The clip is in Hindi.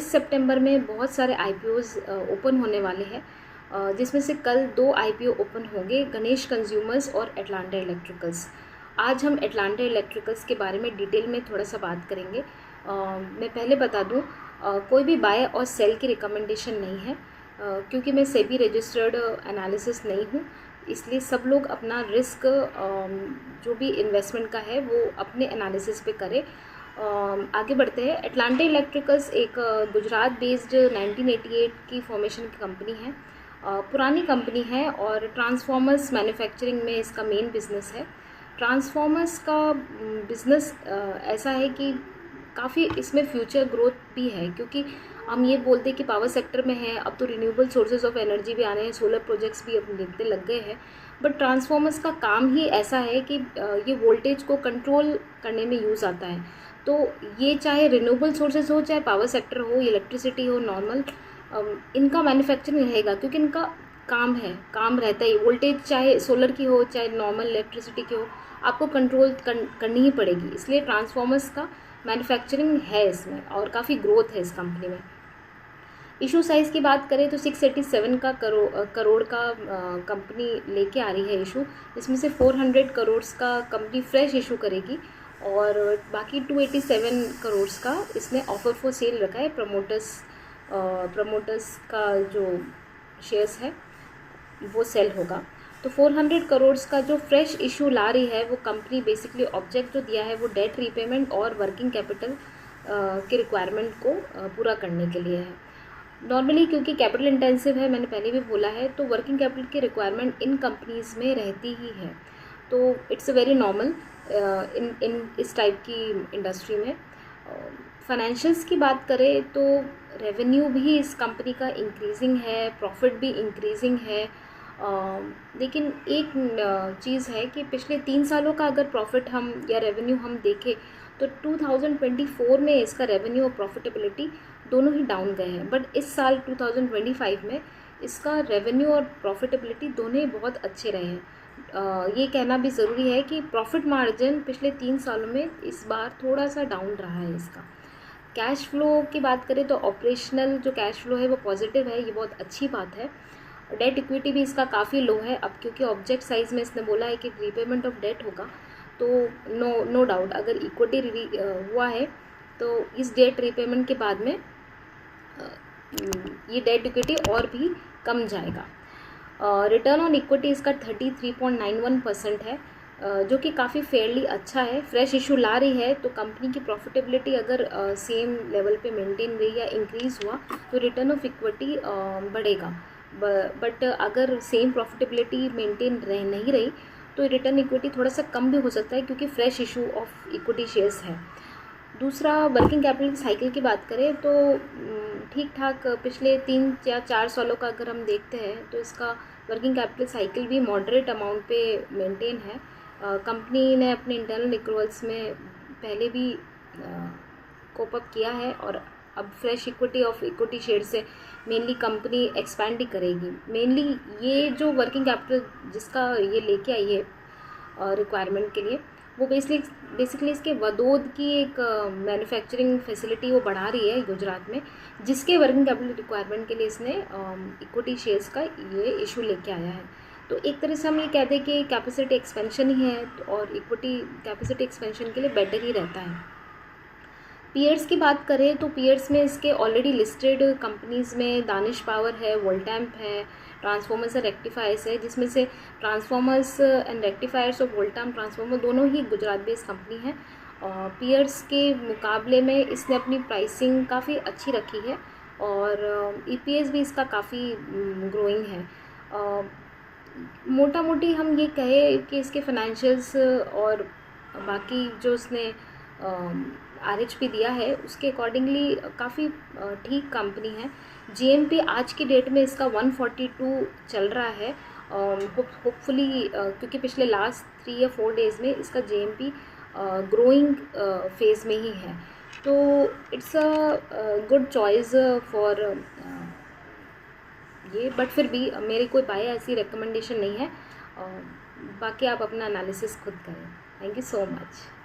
इस सितंबर में बहुत सारे आईपीओज ओपन होने वाले हैं, जिसमें से कल 2 आईपीओ ओपन होंगे, गणेश कंज्यूमर्स और एटलांटा इलेक्ट्रिकल्स। आज हम एटलांटा इलेक्ट्रिकल्स के बारे में डिटेल में थोड़ा सा बात करेंगे। मैं पहले बता दूं, कोई भी बाय और सेल की रिकमेंडेशन नहीं है, क्योंकि मैं सेबी रजिस्टर्ड एनालिसिस नहीं हूँ, इसलिए सब लोग अपना रिस्क जो भी इन्वेस्टमेंट का है वो अपने एनालिसिस पे करें। आगे बढ़ते हैं। एटलांटा इलेक्ट्रिकल्स एक गुजरात बेस्ड 1988 की फॉर्मेशन की कंपनी है, पुरानी कंपनी है और ट्रांसफॉर्मर्स मैन्युफैक्चरिंग में इसका मेन बिजनेस है। ट्रांसफॉर्मर्स का बिज़नेस ऐसा है कि काफ़ी इसमें फ्यूचर ग्रोथ भी है, क्योंकि हम ये बोलते हैं कि पावर सेक्टर में है, अब तो रिन्यूएबल सोर्सेज ऑफ एनर्जी भी आने हैं, सोलर प्रोजेक्ट्स भी अब देखते लग गए हैं। बट ट्रांसफॉर्मर्स का काम ही ऐसा है कि ये वोल्टेज को कंट्रोल करने में यूज़ आता है। तो ये चाहे रिन्यूएबल सोर्सेज हो, चाहे पावर सेक्टर हो, इलेक्ट्रिसिटी हो, नॉर्मल, इनका मैन्युफैक्चरिंग रहेगा, क्योंकि इनका काम रहता है। वोल्टेज चाहे सोलर की हो, चाहे नॉर्मल इलेक्ट्रिसिटी की हो, आपको कंट्रोल करनी ही पड़ेगी। इसलिए ट्रांसफॉर्मर्स का मैन्युफैक्चरिंग है इसमें और काफ़ी ग्रोथ है इस कंपनी में। इशू साइज़ की बात करें तो 687 का करोड़ का कंपनी लेके आ रही है इशू। इसमें से 400 करोड़ का कंपनी फ्रेश इशू करेगी और बाकी 287 करोड़ का इसने ऑफर फॉर सेल रखा है। प्रमोटर्स का जो शेयर्स है वो सेल होगा। तो 400 करोड़ का जो फ्रेश इशू ला रही है वो कंपनी बेसिकली ऑब्जेक्ट जो दिया है वो डेट रीपेमेंट और वर्किंग कैपिटल के रिक्वायरमेंट को पूरा करने के लिए है। नॉर्मली क्योंकि कैपिटल इंटेंसिव है, मैंने पहले भी बोला है, तो वर्किंग कैपिटल की रिक्वायरमेंट इन कंपनीज़ में रहती ही है। तो इट्स अ वेरी नॉर्मल इन इस टाइप की इंडस्ट्री में। फाइनेंशियल्स की बात करें तो रेवेन्यू भी इस कंपनी का इंक्रीजिंग है, प्रॉफिट भी इंक्रीजिंग है। लेकिन एक चीज़ है कि पिछले 3 सालों का अगर प्रॉफिट हम या रेवेन्यू हम देखें तो 2024 में इसका रेवेन्यू और प्रॉफिटेबिलिटी दोनों ही डाउन गए हैं। बट इस साल 2025 में इसका रेवेन्यू और प्रॉफिटेबिलिटी दोनों ही बहुत अच्छे रहे हैं। ये कहना भी ज़रूरी है कि प्रॉफिट मार्जिन पिछले 3 सालों में इस बार थोड़ा सा डाउन रहा है इसका। कैश फ्लो की बात करें तो ऑपरेशनल जो कैश फ्लो है वो पॉजिटिव है, ये बहुत अच्छी बात है। डेट इक्विटी भी इसका काफ़ी लो है अब, क्योंकि ऑब्जेक्ट साइज़ में इसने बोला है कि रीपेमेंट ऑफ डेट होगा, तो नो डाउट अगर इक्विटी हुआ है तो इस डेट रीपेमेंट के बाद में ये डेट इक्विटी और भी कम जाएगा। रिटर्न ऑन इक्विटी इसका 33.91% है, जो कि काफ़ी फेयरली अच्छा है। फ्रेश इशू ला रही है तो कंपनी की प्रॉफिटेबिलिटी अगर सेम लेवल पे मेंटेन रही या इंक्रीज़ हुआ तो रिटर्न ऑफ इक्विटी बढ़ेगा। बट अगर सेम प्रॉफिटेबिलिटी मेंटेन नहीं रही तो रिटर्न इक्विटी थोड़ा सा कम भी हो सकता है, क्योंकि fresh issue of equity shares है। दूसरा, वर्किंग कैपिटल साइकिल की बात करें तो ठीक ठाक पिछले 3 या 4 सालों का अगर हम देखते हैं तो इसका वर्किंग कैपिटल साइकिल भी मॉडरेट अमाउंट पे मेंटेन है। कंपनी ने अपने इंटरनल एक्रूवल्स में पहले भी कोप अप किया है और अब fresh equity of equity share से मेनली कंपनी एक्सपैंड ही करेगी। मेनली ये जो वर्किंग कैपिटल जिसका ये लेके आई है रिक्वायरमेंट के लिए, वो बेसिकली इसके वदोद की एक मैन्युफैक्चरिंग फैसिलिटी वो बढ़ा रही है गुजरात में, जिसके वर्किंग कैपिटल रिक्वायरमेंट के लिए इसने इक्विटी शेयर्स का ये इशू लेके आया है। तो एक तरह से हम ये कहते हैं कि कैपेसिटी एक्सपेंशन ही है और इक्विटी कैपेसिटी एक्सपेंशन के लिए बेटर ही रहता है। पीयर्स की बात करें तो पीयर्स में इसके ऑलरेडी लिस्टेड कंपनीज़ में दानिश पावर है, वोल्टैम्प है, ट्रांसफॉर्मर्स एंड रेक्टिफायर्स है, जिसमें से ट्रांसफॉर्मर्स एंड रेक्टिफायर्स और वोल्टैम्प ट्रांसफॉर्मर दोनों ही गुजरात बेस्ड कंपनी है। पीयर्स के मुकाबले में इसने अपनी प्राइसिंग काफ़ी अच्छी रखी है और ईपीएस भी इसका काफ़ी ग्रोइंग है। मोटा मोटी हम ये कहें कि इसके फाइनेंशियल्स और बाकी जो उसने आरएचपी दिया है उसके अकॉर्डिंगली काफ़ी ठीक कंपनी है। जीएमपी आज की डेट में इसका 142 चल रहा है। होपफुली क्योंकि पिछले लास्ट 3 या 4 डेज़ में इसका जीएमपी ग्रोइंग फेज़ में ही है, तो it's a good choice for ये। बट फिर भी मेरी कोई बाय ऐसी रिकमेंडेशन नहीं है। बाकी आप अपना एनालिसिस खुद करें। Thank you so much.